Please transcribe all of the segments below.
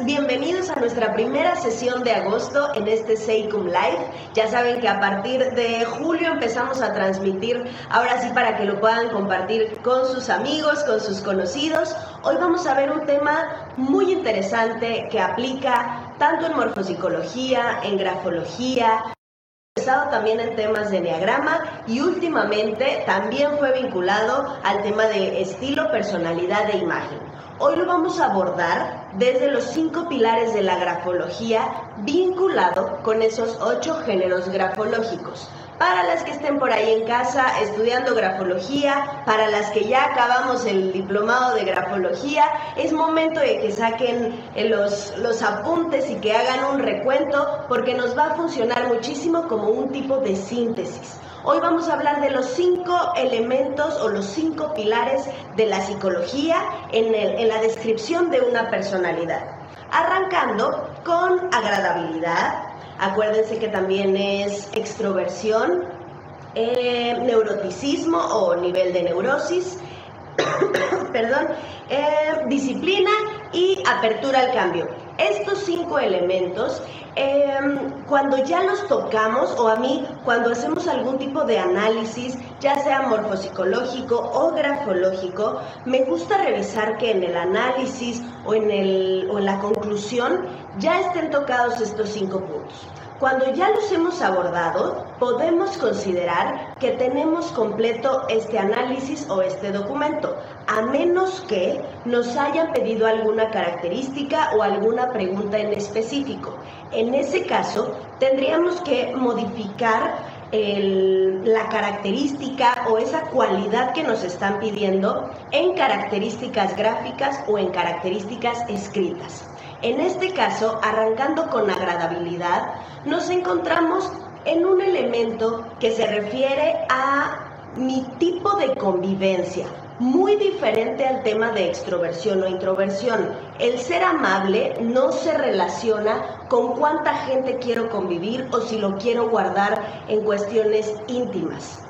bienvenidos a nuestra primera sesión de agosto en este Seicum Live. Ya saben que a partir de julio empezamos a transmitir, ahora sí para que lo puedan compartir con sus amigos, con sus conocidos. Hoy vamos a ver un tema muy interesante que aplica tanto en morfopsicología, en grafología, también en temas de enneagrama y últimamente también fue vinculado al tema de estilo, personalidad e imagen. Hoy lo vamos a abordar desde los 5 pilares de la grafología vinculado con esos 8 géneros grafológicos. Para las que estén por ahí en casa estudiando grafología, para las que ya acabamos el diplomado de grafología, es momento de que saquen los apuntes y que hagan un recuento porque nos va a funcionar muchísimo como un tipo de síntesis. Hoy vamos a hablar de los 5 elementos o los 5 pilares de la psicología en la descripción de una personalidad. Arrancando con agradabilidad. Acuérdense que también es extroversión, neuroticismo o nivel de neurosis, disciplina y apertura al cambio. Estos 5 elementos, cuando ya los tocamos, o a mí, cuando hacemos algún tipo de análisis, ya sea morfopsicológico o grafológico, me gusta revisar que en el análisis o en la conclusión ya estén tocados estos 5 puntos. Cuando ya los hemos abordado, podemos considerar que tenemos completo este análisis o este documento, a menos que nos hayan pedido alguna característica o alguna pregunta en específico. En ese caso, tendríamos que modificar la característica o esa cualidad que nos están pidiendo en características gráficas o en características escritas. En este caso, arrancando con agradabilidad, nos encontramos en un elemento que se refiere a mi tipo de convivencia, muy diferente al tema de extroversión o introversión. El ser amable no se relaciona con cuánta gente quiero convivir o si lo quiero guardar en cuestiones íntimas.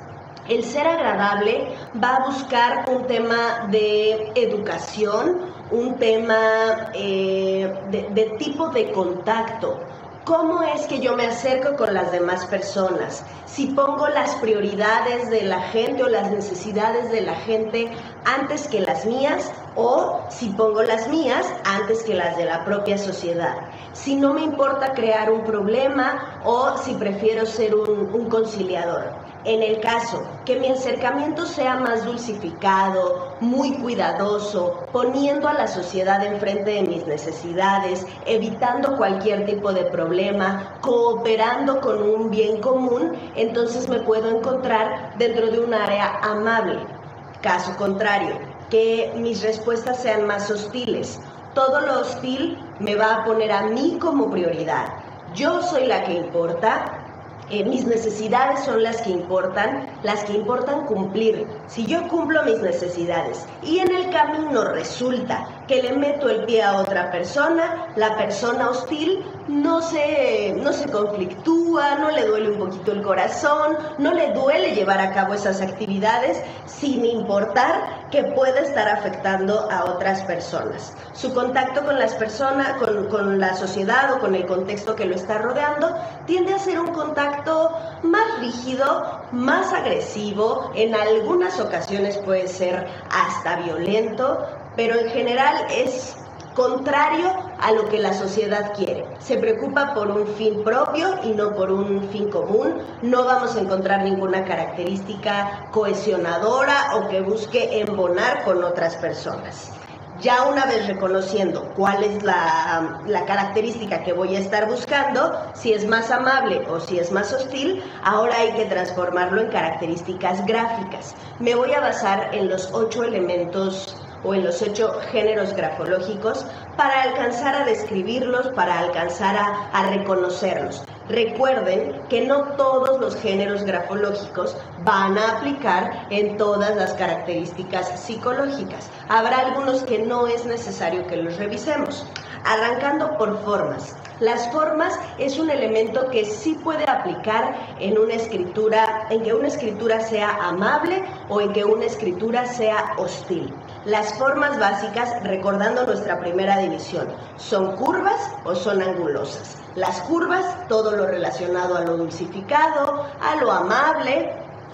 El ser agradable va a buscar un tema de educación, un tema de tipo de contacto. ¿Cómo es que yo me acerco con las demás personas? Si pongo las prioridades de la gente o las necesidades de la gente antes que las mías, o si pongo las mías antes que las de la propia sociedad. Si no me importa crear un problema o si prefiero ser un conciliador. En el caso que mi acercamiento sea más dulcificado, muy cuidadoso, poniendo a la sociedad enfrente de mis necesidades, evitando cualquier tipo de problema, cooperando con un bien común, entonces me puedo encontrar dentro de un área amable. Caso contrario, que mis respuestas sean más hostiles. Todo lo hostil me va a poner a mí como prioridad. Yo soy la que importa. Mis necesidades son las que importan cumplir. Si yo cumplo mis necesidades y en el camino resulta que le meto el pie a otra persona, la persona hostil no se conflictúa, no le duele un poquito el corazón, no le duele llevar a cabo esas actividades sin importar que pueda estar afectando a otras personas. Su contacto con las personas, con la sociedad o con el contexto que lo está rodeando, tiende a ser un contacto más rígido, más agresivo, en algunas ocasiones puede ser hasta violento, pero en general es contrario a lo que la sociedad quiere. Se preocupa por un fin propio y no por un fin común. No vamos a encontrar ninguna característica cohesionadora o que busque embonar con otras personas. Ya una vez reconociendo cuál es la característica que voy a estar buscando, si es más amable o si es más hostil, ahora hay que transformarlo en características gráficas. Me voy a basar en los 8 elementos o en los 8 géneros grafológicos para alcanzar a describirlos, para alcanzar a reconocerlos. Recuerden que no todos los géneros grafológicos van a aplicar en todas las características psicológicas. Habrá algunos que no es necesario que los revisemos. Arrancando por formas. Las formas es un elemento que sí puede aplicar en una escritura, en que una escritura sea amable o en que una escritura sea hostil. Las formas básicas, recordando nuestra primera división, ¿son curvas o son angulosas? Las curvas, todo lo relacionado a lo dulcificado, a lo amable,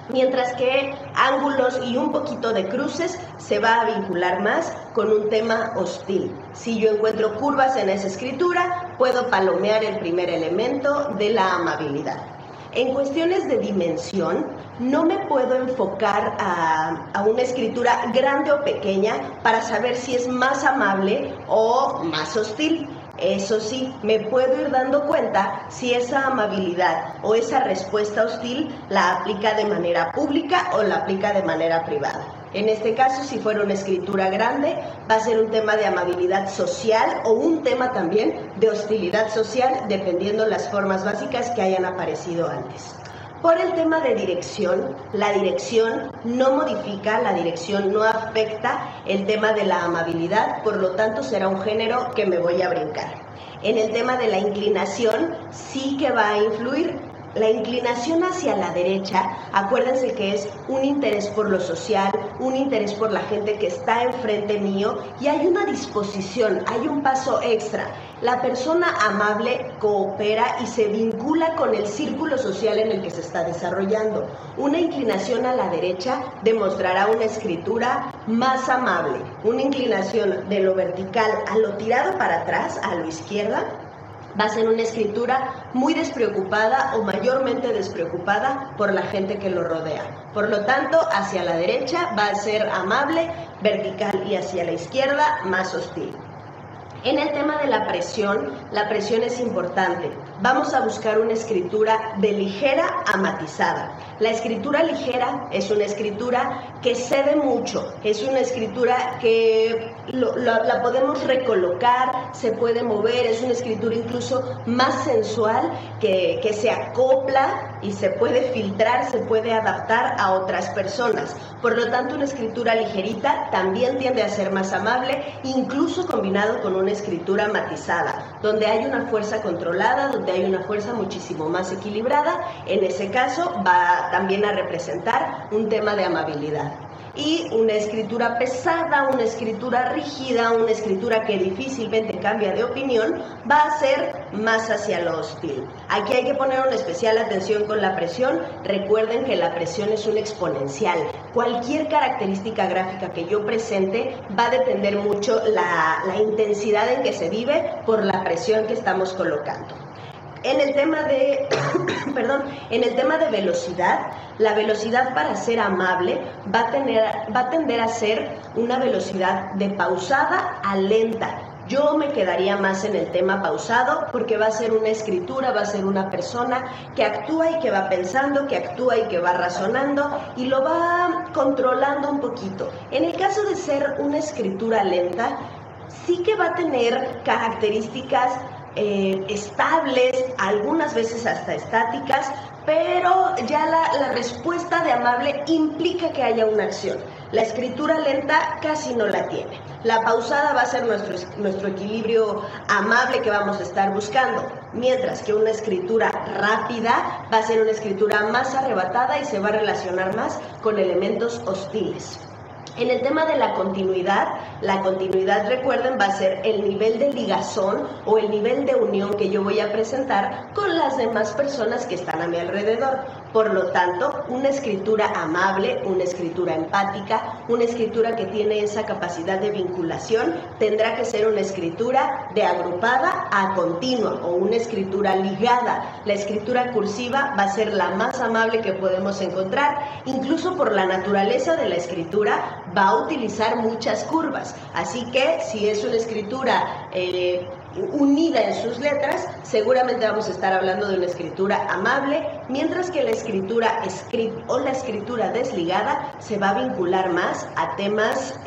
mientras que ángulos y un poquito de cruces se va a vincular más con un tema hostil. Si yo encuentro curvas en esa escritura, puedo palomear el primer elemento de la amabilidad. En cuestiones de dimensión, no me puedo enfocar a una escritura grande o pequeña para saber si es más amable o más hostil. Eso sí, me puedo ir dando cuenta si esa amabilidad o esa respuesta hostil la aplica de manera pública o la aplica de manera privada. En este caso, si fuera una escritura grande, va a ser un tema de amabilidad social o un tema también de hostilidad social, dependiendo las formas básicas que hayan aparecido antes. Por el tema de dirección, la dirección no modifica, la dirección no afecta el tema de la amabilidad, por lo tanto será un género que me voy a brincar. En el tema de la inclinación, sí que va a influir. La inclinación hacia la derecha, acuérdense que es un interés por lo social, un interés por la gente que está enfrente mío y hay una disposición, hay un paso extra. La persona amable coopera y se vincula con el círculo social en el que se está desarrollando. Una inclinación a la derecha demostrará una escritura más amable. Una inclinación de lo vertical a lo tirado para atrás, a lo izquierda, va a ser una escritura muy despreocupada o mayormente despreocupada por la gente que lo rodea. Por lo tanto, hacia la derecha va a ser amable, vertical y hacia la izquierda más hostil. En el tema de la presión es importante. Vamos a buscar una escritura de ligera a matizada. La escritura ligera es una escritura que cede mucho, es una escritura que la podemos recolocar, se puede mover, es una escritura incluso más sensual que se acopla y se puede filtrar, se puede adaptar a otras personas. Por lo tanto, una escritura ligerita también tiende a ser más amable, incluso combinado con una escritura matizada, donde hay una fuerza controlada, donde hay una fuerza muchísimo más equilibrada. En ese caso va también a representar un tema de amabilidad. Y una escritura pesada, una escritura rígida, una escritura que difícilmente cambia de opinión, va a ser más hacia lo hostil. Aquí hay que poner una especial atención con la presión. Recuerden que la presión es un exponencial. Cualquier característica gráfica que yo presente va a depender mucho la intensidad en que se vive por la presión que estamos colocando. En el tema de, en el tema de velocidad, la velocidad para ser amable va a tender a ser una velocidad de pausada a lenta. Yo me quedaría más en el tema pausado porque va a ser una escritura, va a ser una persona que actúa y que va pensando, que actúa y que va razonando y lo va controlando un poquito. En el caso de ser una escritura lenta, sí que va a tener características estables, algunas veces hasta estáticas, pero ya la respuesta de amable implica que haya una acción. La escritura lenta casi no la tiene. La pausada va a ser nuestro equilibrio amable que vamos a estar buscando, mientras que una escritura rápida va a ser una escritura más arrebatada y se va a relacionar más con elementos hostiles. En el tema de la continuidad recuerden va a ser el nivel de ligazón o el nivel de unión que yo voy a presentar con las demás personas que están a mi alrededor. Por lo tanto, una escritura amable, una escritura empática, una escritura que tiene esa capacidad de vinculación, tendrá que ser una escritura de agrupada a continua o una escritura ligada. La escritura cursiva va a ser la más amable que podemos encontrar, incluso por la naturaleza de la escritura va a utilizar muchas curvas. Así que si es una escritura unida en sus letras, seguramente vamos a estar hablando de una escritura amable, mientras que la escritura script o la escritura desligada se va a vincular más a temas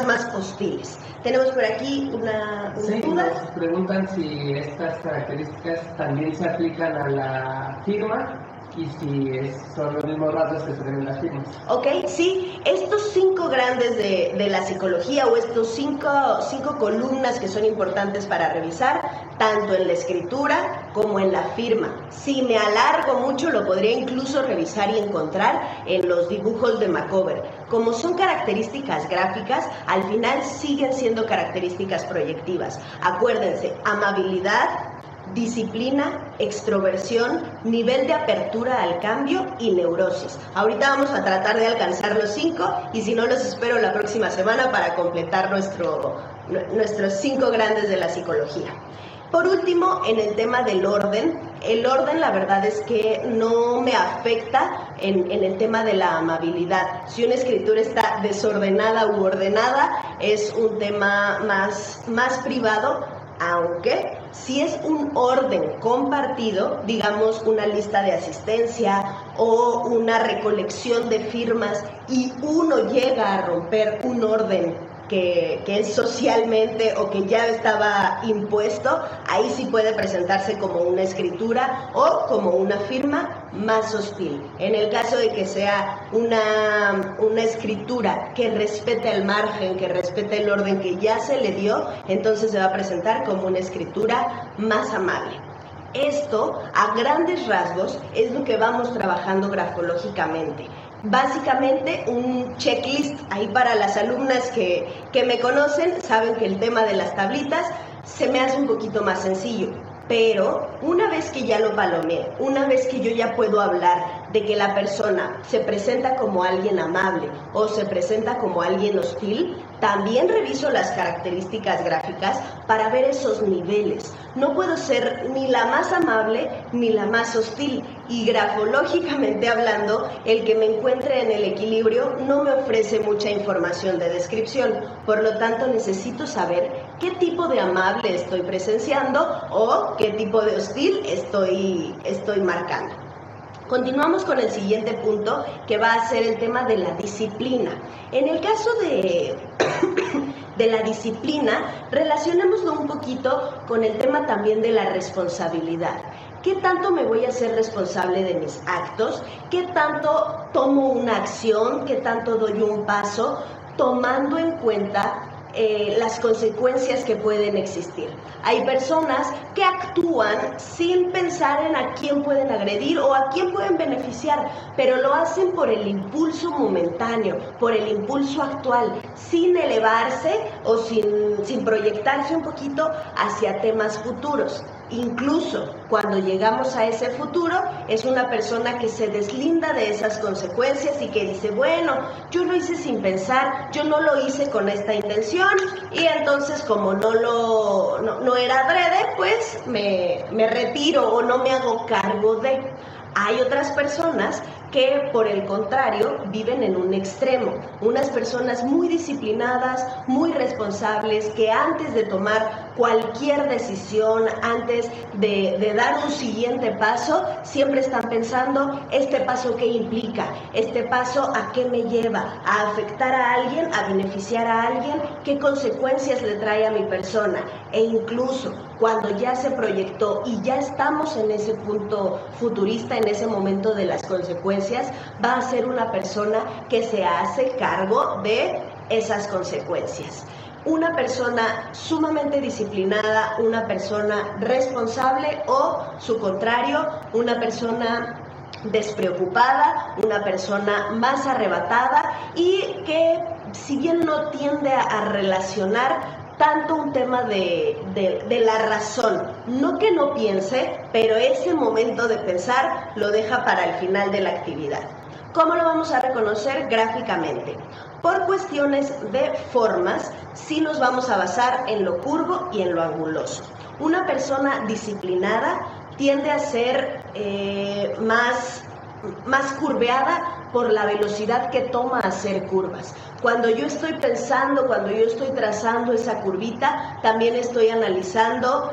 más hostiles. Tenemos por aquí una duda. Nos preguntan si estas características también se aplican a la firma y si son los mismos rasgos que se ven en las firmas. Ok, sí, estos 5 grandes de la psicología o estos cinco columnas que son importantes para revisar, tanto en la escritura como en la firma. Si me alargo mucho, lo podría incluso revisar y encontrar en los dibujos de Macover. Como son características gráficas, al final siguen siendo características proyectivas. Acuérdense, amabilidad, disciplina, extroversión, nivel de apertura al cambio y neurosis. Ahorita vamos a tratar de alcanzar los 5 y si no, los espero la próxima semana para completar nuestros 5 grandes de la psicología. Por último, en el tema del orden, el orden la verdad es que no me afecta en el tema de la amabilidad. Si una escritura está desordenada u ordenada, es un tema más privado, aunque si es un orden compartido, digamos una lista de asistencia o una recolección de firmas y uno llega a romper un orden que es socialmente o que ya estaba impuesto, ahí sí puede presentarse como una escritura o como una firma más hostil. En el caso de que sea una escritura que respete el margen, que respete el orden que ya se le dio, entonces se va a presentar como una escritura más amable. Esto, a grandes rasgos, es lo que vamos trabajando grafológicamente. Básicamente un checklist ahí para las alumnas que me conocen, saben que el tema de las tablitas se me hace un poquito más sencillo. Pero una vez que ya lo palomeé, una vez que yo ya puedo hablar de que la persona se presenta como alguien amable o se presenta como alguien hostil, también reviso las características gráficas para ver esos niveles. No puedo ser ni la más amable ni la más hostil, y grafológicamente hablando, el que me encuentre en el equilibrio no me ofrece mucha información de descripción. Por lo tanto, necesito saber qué tipo de amable estoy presenciando o qué tipo de hostil estoy marcando. Continuamos con el siguiente punto, que va a ser el tema de la disciplina. En el caso de la disciplina, relacionémoslo un poquito con el tema también de la responsabilidad. ¿Qué tanto me voy a hacer responsable de mis actos? ¿Qué tanto tomo una acción? ¿Qué tanto doy un paso? Tomando en cuenta las consecuencias que pueden existir. Hay personas que actúan sin pensar en a quién pueden agredir o a quién pueden beneficiar, pero lo hacen por el impulso momentáneo, por el impulso actual, sin elevarse o sin proyectarse un poquito hacia temas futuros. Incluso cuando llegamos a ese futuro, es una persona que se deslinda de esas consecuencias y que dice, bueno, yo lo hice sin pensar, yo no lo hice con esta intención, y entonces como no era adrede, pues me retiro o no me hago cargo de. Hay otras personas que, por el contrario, viven en un extremo. Unas personas muy disciplinadas, muy responsables, que antes de tomar cualquier decisión, antes de dar un siguiente paso, siempre están pensando, ¿este paso qué implica? ¿Este paso a qué me lleva? ¿A afectar a alguien? ¿A beneficiar a alguien? ¿Qué consecuencias le trae a mi persona? E incluso cuando ya se proyectó y ya estamos en ese punto futurista, en ese momento de las consecuencias, va a ser una persona que se hace cargo de esas consecuencias. Una persona sumamente disciplinada, una persona responsable o, su contrario, una persona despreocupada, una persona más arrebatada y que, si bien no tiende a relacionar tanto un tema de la razón, no que no piense, pero ese momento de pensar lo deja para el final de la actividad. ¿Cómo lo vamos a reconocer? Gráficamente. Por cuestiones de formas, sí nos vamos a basar en lo curvo y en lo anguloso. Una persona disciplinada tiende a ser más curveada por la velocidad que toma hacer curvas. Cuando yo estoy pensando, cuando yo estoy trazando esa curvita, también estoy analizando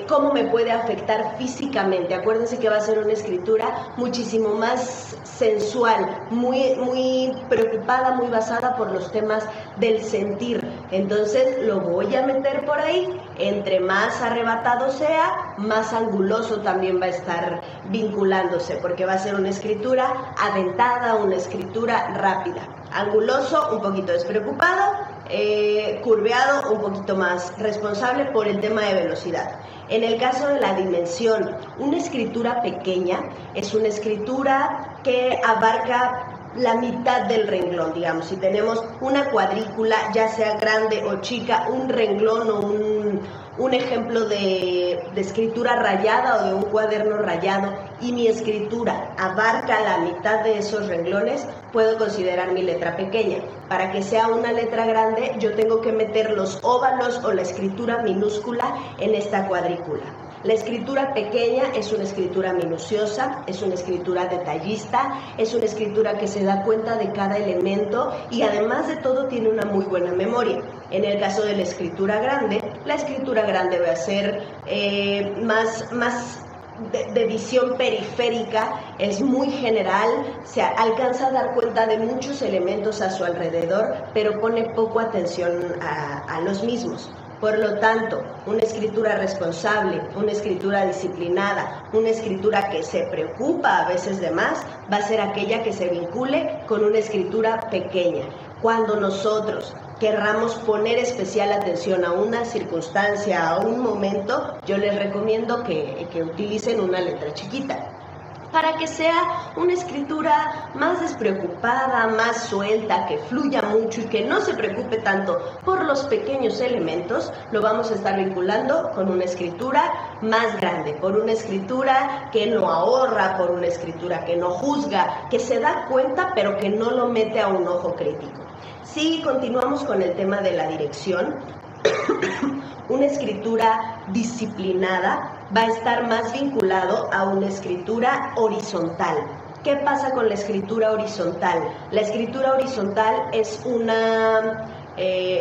cómo me puede afectar físicamente. Acuérdense que va a ser una escritura muchísimo más sensual, muy preocupada, muy basada por los temas del sentir. Entonces lo voy a meter por ahí. Entre más arrebatado sea, más anguloso también va a estar vinculándose, porque va a ser una escritura adentada, una escritura rápida. Anguloso, un poquito despreocupado, curveado, un poquito más responsable por el tema de velocidad. En el caso de la dimensión, una escritura pequeña es una escritura que abarca la mitad del renglón, digamos. Si tenemos una cuadrícula, ya sea grande o chica, un renglón o un ejemplo de escritura rayada o de un cuaderno rayado, y mi escritura abarca la mitad de esos renglones, puedo considerar mi letra pequeña. Para que sea una letra grande, yo tengo que meter los óvalos o la escritura minúscula en esta cuadrícula. La escritura pequeña es una escritura minuciosa, es una escritura detallista, es una escritura que se da cuenta de cada elemento y además de todo tiene una muy buena memoria. En el caso de la escritura grande va a ser más de visión periférica, es muy general, se alcanza a dar cuenta de muchos elementos a su alrededor, pero pone poco atención a los mismos. Por lo tanto, una escritura responsable, una escritura disciplinada, una escritura que se preocupa a veces de más, va a ser aquella que se vincule con una escritura pequeña. Cuando nosotros querramos poner especial atención a una circunstancia, a un momento, yo les recomiendo que utilicen una letra chiquita, para que sea una escritura más despreocupada, más suelta, que fluya mucho y que no se preocupe tanto por los pequeños elementos. Lo vamos a estar vinculando con una escritura más grande, por una escritura que no ahorra, por una escritura que no juzga, que se da cuenta pero que no lo mete a un ojo crítico. Si continuamos con el tema de la dirección, una escritura disciplinada va a estar más vinculado a una escritura horizontal. ¿Qué pasa con la escritura horizontal? La escritura horizontal es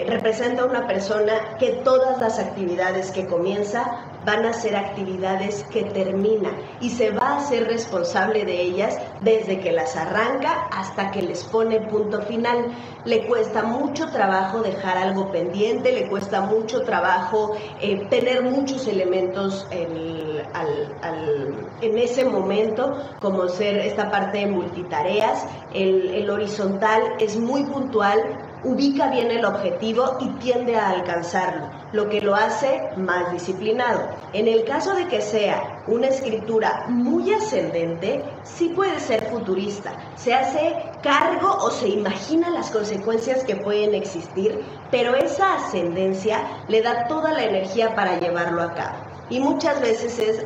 representa a una persona que todas las actividades que comienza van a ser actividades que termina y se va a ser responsable de ellas desde que las arranca hasta que les pone punto final. Le cuesta mucho trabajo dejar algo pendiente, le cuesta mucho trabajo tener muchos elementos en ese momento, como ser esta parte de multitareas. El horizontal es muy puntual, ubica bien el objetivo y tiende a alcanzarlo, lo que lo hace más disciplinado. En el caso de que sea una escritura muy ascendente, sí puede ser futurista, se hace cargo o se imagina las consecuencias que pueden existir, pero esa ascendencia le da toda la energía para llevarlo a cabo. Y muchas veces es,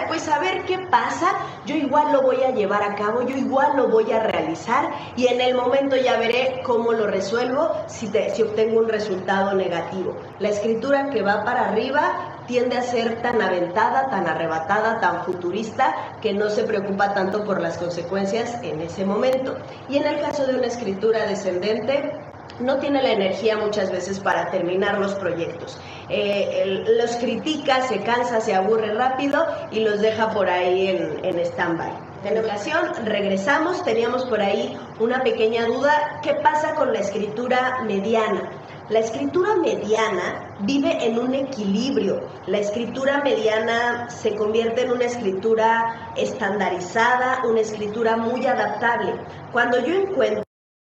pues a ver qué pasa, yo igual lo voy a llevar a cabo, yo igual lo voy a realizar y en el momento ya veré cómo lo resuelvo si obtengo un resultado negativo. La escritura que va para arriba tiende a ser tan aventada, tan arrebatada, tan futurista, que no se preocupa tanto por las consecuencias en ese momento. Y en el caso de una escritura descendente, no tiene la energía muchas veces para terminar los proyectos. Los critica, se cansa, se aburre rápido y los deja por ahí en stand-by. En ocasión regresamos, teníamos por ahí una pequeña duda. ¿Qué pasa con la escritura mediana? La escritura mediana vive en un equilibrio. La escritura mediana se convierte en una escritura estandarizada, una escritura muy adaptable. Cuando yo encuentro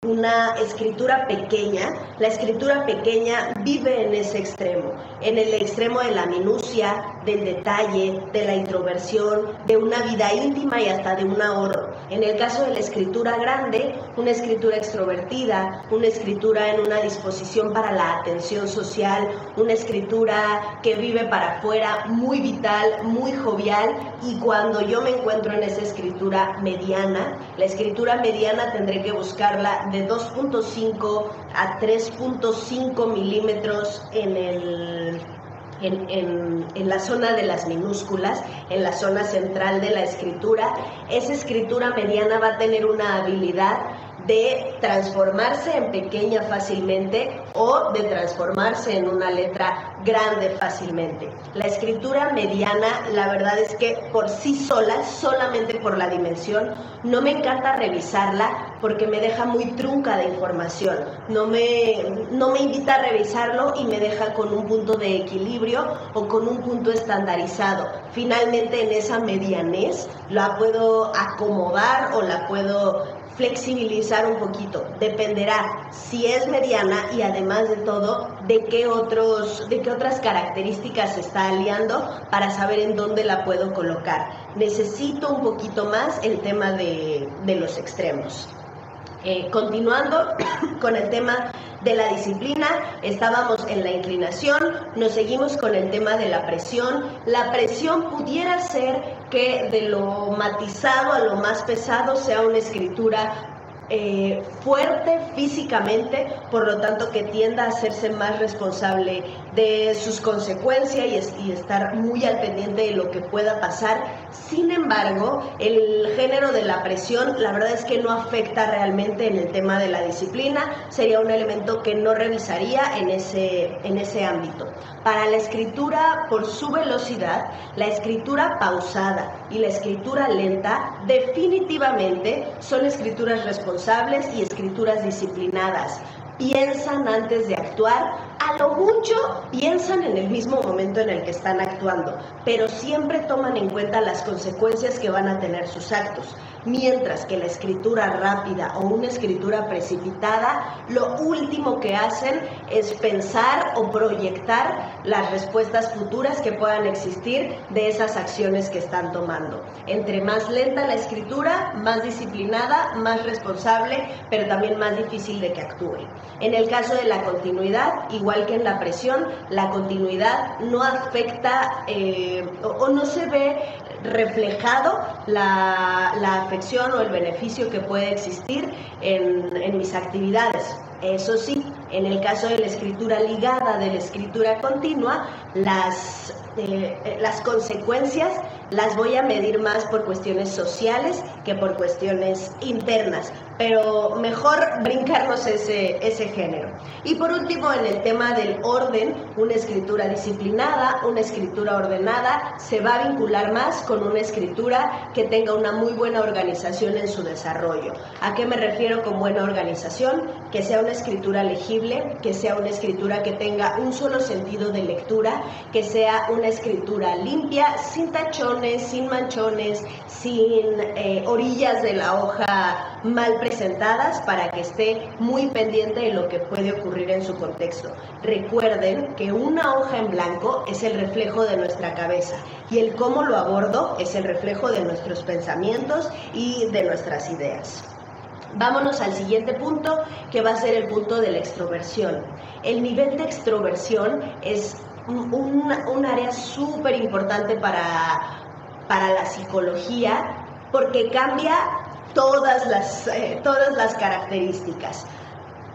una escritura pequeña, la escritura pequeña vive en ese extremo, en el extremo de la minucia, del detalle, de la introversión, de una vida íntima y hasta de un ahorro. En el caso de la escritura grande, una escritura extrovertida, una escritura en una disposición para la atención social, una escritura que vive para afuera, muy vital, muy jovial. Y cuando yo me encuentro en esa escritura mediana, la escritura mediana tendré que buscarla de 2.5 a 3.5 milímetros en la zona de las minúsculas, en la zona central de la escritura. Esa escritura mediana va a tener una habilidad de transformarse en pequeña fácilmente o de transformarse en una letra grande fácilmente. La escritura mediana, la verdad es que por sí sola, solamente por la dimensión, no me encanta revisarla porque me deja muy trunca de información. No me invita a revisarlo y me deja con un punto de equilibrio o con un punto estandarizado. Finalmente, en esa medianez la puedo acomodar o la puedo flexibilizar un poquito. Dependerá si es mediana y además de todo de qué otras características se está aliando para saber en dónde la puedo colocar. Necesito un poquito más el tema de los extremos. Continuando con el tema de la disciplina, estábamos en la inclinación, nos seguimos con el tema de la presión. La presión pudiera ser que de lo matizado a lo más pesado sea una escritura fuerte físicamente, por lo tanto que tienda a hacerse más responsable de sus consecuencias y estar muy al pendiente de lo que pueda pasar. Sin embargo, el género de la presión, la verdad es que no afecta realmente en el tema de la disciplina, sería un elemento que no revisaría en ese ámbito. Para la escritura por su velocidad, la escritura pausada y la escritura lenta definitivamente son escrituras responsables y escrituras disciplinadas. Piensan antes de actuar, a lo mucho piensan en el mismo momento en el que están actuando, pero siempre toman en cuenta las consecuencias que van a tener sus actos. Mientras que la escritura rápida o una escritura precipitada, lo último que hacen es pensar o proyectar las respuestas futuras que puedan existir de esas acciones que están tomando. Entre más lenta la escritura, más disciplinada, más responsable, pero también más difícil de que actúe. En el caso de la continuidad, igual que en la presión, la continuidad no afecta o no se ve reflejado la afección o el beneficio que puede existir en mis actividades. Eso sí, en el caso de la escritura ligada, de la escritura continua, las consecuencias las voy a medir más por cuestiones sociales que por cuestiones internas, pero mejor brincarnos ese género. Y por último, en el tema del orden, una escritura disciplinada, una escritura ordenada, se va a vincular más con una escritura que tenga una muy buena organización en su desarrollo. ¿A qué me refiero con buena organización? Que sea una escritura legible, que sea una escritura que tenga un solo sentido de lectura, que sea una escritura limpia, sin tachones, sin manchones, sin orillas de la hoja mal presentadas, para que esté muy pendiente de lo que puede ocurrir en su contexto. Recuerden que una hoja en blanco es el reflejo de nuestra cabeza y el cómo lo abordo es el reflejo de nuestros pensamientos y de nuestras ideas. Vámonos al siguiente punto, que va a ser el punto de la extroversión. El nivel de extroversión es un área súper importante para la psicología, porque cambia todas las características.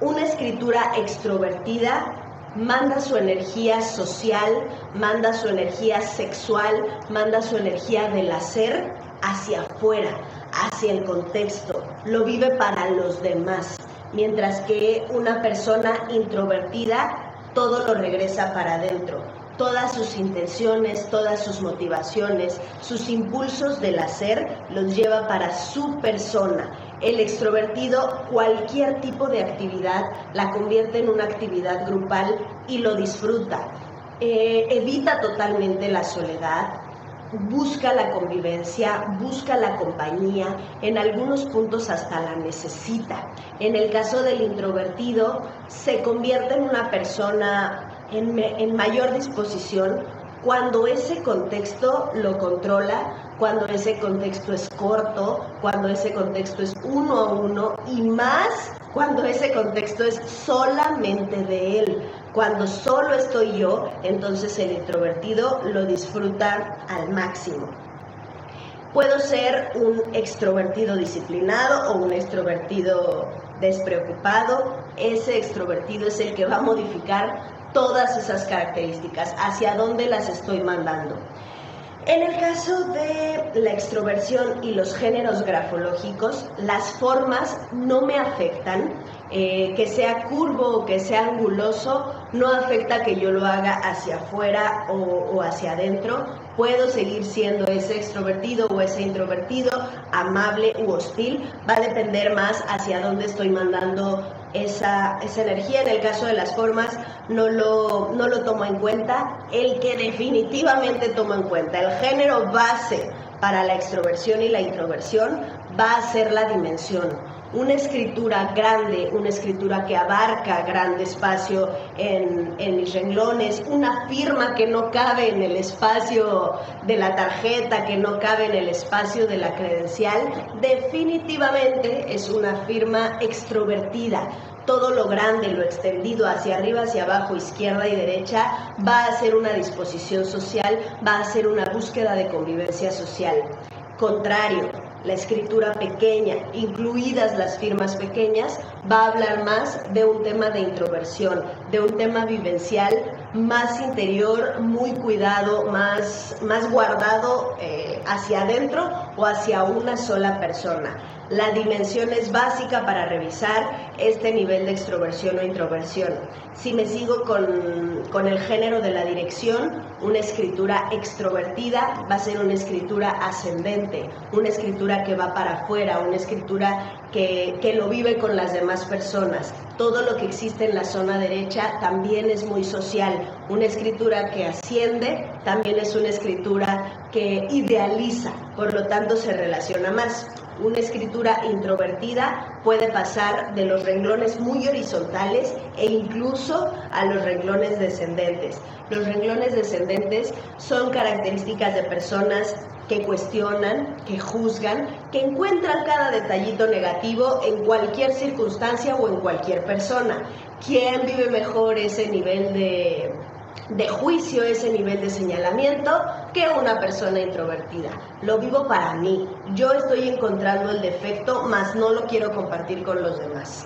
Una escritura extrovertida manda su energía social, manda su energía sexual, manda su energía del hacer hacia afuera, hacia el contexto, lo vive para los demás, mientras que una persona introvertida todo lo regresa para adentro. Todas sus intenciones, todas sus motivaciones, sus impulsos del hacer los lleva para su persona. El extrovertido, cualquier tipo de actividad la convierte en una actividad grupal y lo disfruta. Evita totalmente la soledad, busca la convivencia, busca la compañía, en algunos puntos hasta la necesita. En el caso del introvertido, se convierte en una persona en mayor disposición cuando ese contexto lo controla, cuando ese contexto es corto, cuando ese contexto es uno a uno, y más cuando ese contexto es solamente de él. Cuando solo estoy yo, entonces el introvertido lo disfruta al máximo. Puedo ser un extrovertido disciplinado o un extrovertido despreocupado. Ese extrovertido es el que va a modificar todas esas características, hacia dónde las estoy mandando. En el caso de la extroversión y los géneros grafológicos, las formas no me afectan. Que sea curvo o que sea anguloso no afecta que yo lo haga hacia afuera o hacia adentro. Puedo seguir siendo ese extrovertido o ese introvertido, amable u hostil. Va a depender más hacia dónde estoy mandando esa energía. En el caso de las formas no lo tomo en cuenta. El que definitivamente tomo en cuenta, el género base para la extroversión y la introversión, va a ser la dimensión. Una escritura grande, una escritura que abarca grande espacio en mis renglones, una firma que no cabe en el espacio de la tarjeta, que no cabe en el espacio de la credencial, definitivamente es una firma extrovertida. Todo lo grande, lo extendido hacia arriba, hacia abajo, izquierda y derecha, va a ser una disposición social, va a ser una búsqueda de convivencia social. Contrario, la escritura pequeña, incluidas las firmas pequeñas, va a hablar más de un tema de introversión, de un tema vivencial más interior, muy cuidado, más guardado hacia adentro o hacia una sola persona. La dimensión es básica para revisar este nivel de extroversión o introversión. Si me sigo con el género de la dirección, una escritura extrovertida va a ser una escritura ascendente, una escritura que va para afuera, una escritura que lo vive con las demás personas. Todo lo que existe en la zona derecha también es muy social. Una escritura que asciende también es una escritura que idealiza, por lo tanto se relaciona más. Una escritura introvertida puede pasar de los renglones muy horizontales e incluso a los renglones descendentes. Los renglones descendentes son características de personas que cuestionan, que juzgan, que encuentran cada detallito negativo en cualquier circunstancia o en cualquier persona. ¿Quién vive mejor ese nivel de juicio, ese nivel de señalamiento, que una persona introvertida? Lo vivo para mí. Yo estoy encontrando el defecto, mas no lo quiero compartir con los demás.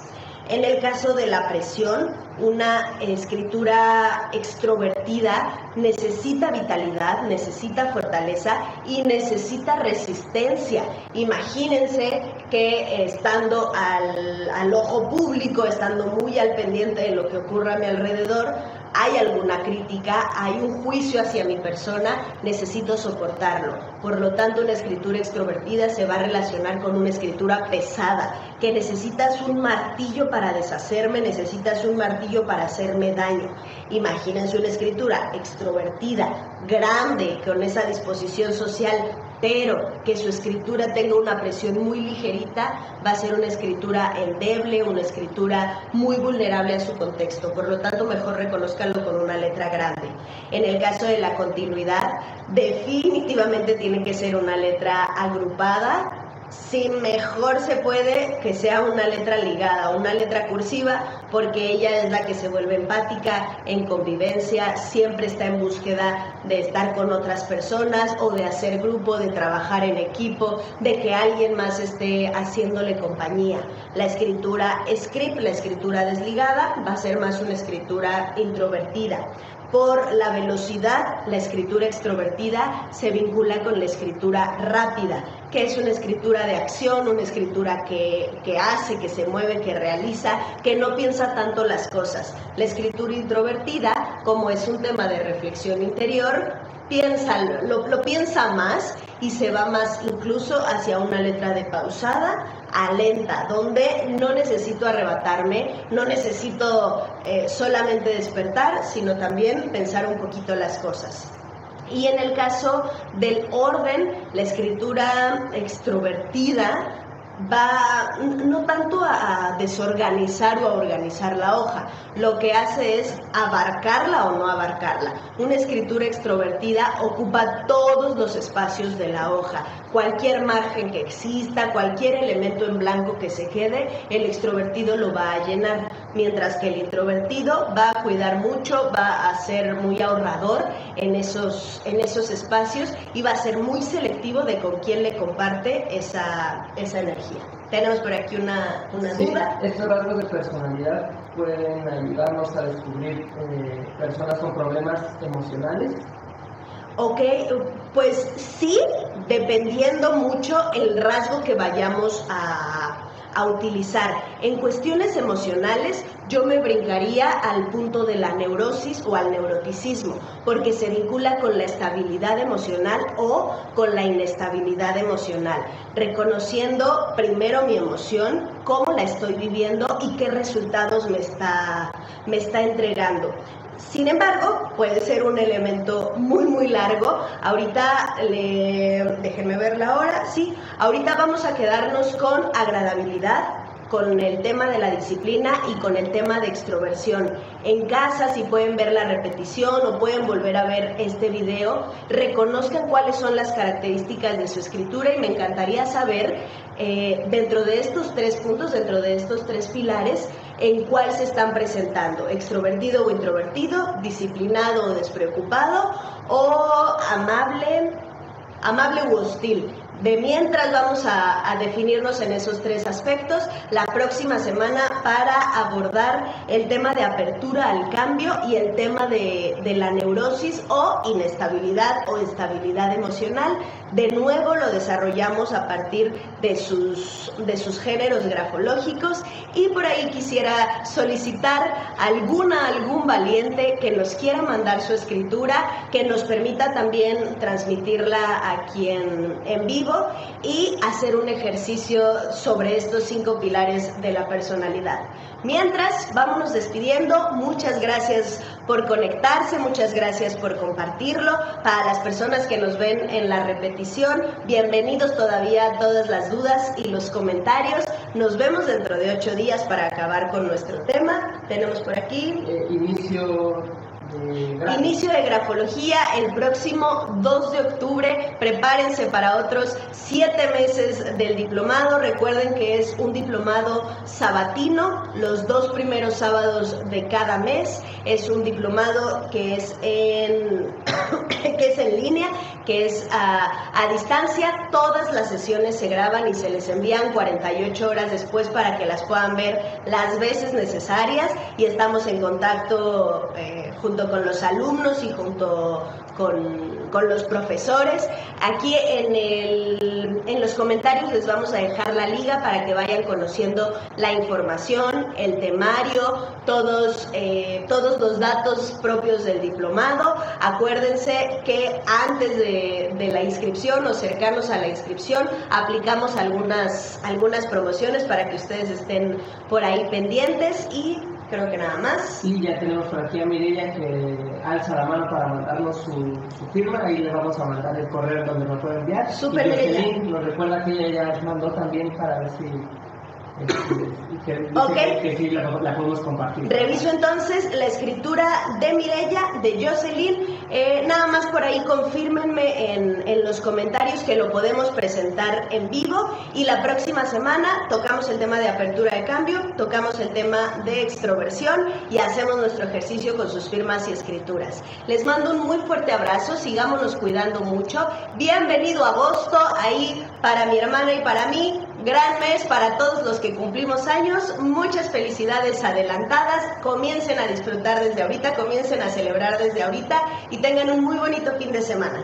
En el caso de la presión, una escritura extrovertida necesita vitalidad, necesita fortaleza y necesita resistencia. Imagínense que estando al ojo público, estando muy al pendiente de lo que ocurra a mi alrededor, hay alguna crítica, hay un juicio hacia mi persona, necesito soportarlo. Por lo tanto, una escritura extrovertida se va a relacionar con una escritura pesada, que necesitas un martillo para deshacerme, necesitas un martillo para hacerme daño. Imagínense una escritura extrovertida, grande, con esa disposición social, pero que su escritura tenga una presión muy ligerita, va a ser una escritura endeble, una escritura muy vulnerable a su contexto. Por lo tanto, mejor reconózcanlo con una letra grande. En el caso de la continuidad, definitivamente tiene que ser una letra agrupada. Si mejor se puede, que sea una letra ligada, una letra cursiva, porque ella es la que se vuelve empática, en convivencia, siempre está en búsqueda de estar con otras personas o de hacer grupo, de trabajar en equipo, de que alguien más esté haciéndole compañía. La escritura script, la escritura desligada, va a ser más una escritura introvertida. Por la velocidad, la escritura extrovertida se vincula con la escritura rápida, que es una escritura de acción, una escritura que hace, que se mueve, que realiza, que no piensa tanto las cosas. La escritura introvertida, como es un tema de reflexión interior, lo piensa más y se va más incluso hacia una letra de pausada a lenta, donde no necesito arrebatarme, no necesito solamente despertar, sino también pensar un poquito las cosas. Y en el caso del orden, la escritura extrovertida va no tanto a desorganizar o a organizar la hoja, lo que hace es abarcarla o no abarcarla. Una escritura extrovertida ocupa todos los espacios de la hoja, cualquier margen que exista, cualquier elemento en blanco que se quede, el extrovertido lo va a llenar, mientras que el introvertido va a cuidar mucho, va a ser muy ahorrador en esos espacios y va a ser muy selectivo de con quién le comparte esa energía. Tenemos por aquí una duda. Estos rasgos de personalidad pueden ayudarnos a descubrir personas con problemas emocionales. Ok, pues sí, dependiendo mucho el rasgo que vayamos a utilizar. En cuestiones emocionales, yo me brincaría al punto de la neurosis o al neuroticismo, porque se vincula con la estabilidad emocional o con la inestabilidad emocional, reconociendo primero mi emoción, cómo la estoy viviendo y qué resultados me está entregando. Sin embargo, puede ser un elemento muy largo. Ahorita, déjenme ver la hora, sí, ahorita vamos a quedarnos con agradabilidad, con el tema de la disciplina y con el tema de extroversión. En casa, si pueden ver la repetición o pueden volver a ver este video, reconozcan cuáles son las características de su escritura y me encantaría saber, dentro de estos 3 puntos, dentro de estos 3 pilares, en cuál se están presentando: extrovertido o introvertido, disciplinado o despreocupado, o amable u hostil. De mientras vamos a definirnos en esos 3 aspectos la próxima semana para abordar el tema de apertura al cambio y el tema de la neurosis o inestabilidad o estabilidad emocional. De nuevo lo desarrollamos a partir de sus géneros grafológicos, y por ahí quisiera solicitar algún valiente que nos quiera mandar su escritura, que nos permita también transmitirla aquí en vivo y hacer un ejercicio sobre estos 5 pilares de la personalidad. Mientras, vámonos despidiendo. Muchas gracias por conectarse, muchas gracias por compartirlo. Para las personas que nos ven en la repetición, bienvenidos todavía a todas las dudas y los comentarios. Nos vemos dentro de 8 días para acabar con nuestro tema. Tenemos por aquí inicio de grafología el próximo 2 de octubre. Prepárense para otros 7 meses del diplomado. Recuerden que es un diplomado sabatino, los 2 primeros sábados de cada mes. Es un diplomado que es en línea, que es a distancia. Todas las sesiones se graban y se les envían 48 horas después para que las puedan ver las veces necesarias, y estamos en contacto junto con los alumnos y junto con los profesores. Aquí en los comentarios les vamos a dejar la liga para que vayan conociendo la información, el temario, todos los datos propios del diplomado. Acuérdense que antes de la inscripción o cercanos a la inscripción aplicamos algunas promociones para que ustedes estén por ahí pendientes, y creo que nada más. Y ya tenemos por aquí a Mireya que alza la mano para mandarnos su firma. Ahí le vamos a mandar el correo donde nos puede enviar. Súper, Mireya nos recuerda que ella ya mandó también para ver si que sí la podemos compartir. Reviso entonces la escritura de Mireya, de Jocelyn. Nada más por ahí confírmenme en los comentarios que lo podemos presentar en vivo, y la próxima semana tocamos el tema de apertura de cambio, tocamos el tema de extroversión y hacemos nuestro ejercicio con sus firmas y escrituras. Les mando un muy fuerte abrazo, sigámonos cuidando mucho. Bienvenido a agosto, ahí para mi hermana y para mí. Gran mes para todos los que cumplimos años. Muchas felicidades adelantadas. Comiencen a disfrutar desde ahorita, comiencen a celebrar desde ahorita y tengan un muy bonito fin de semana.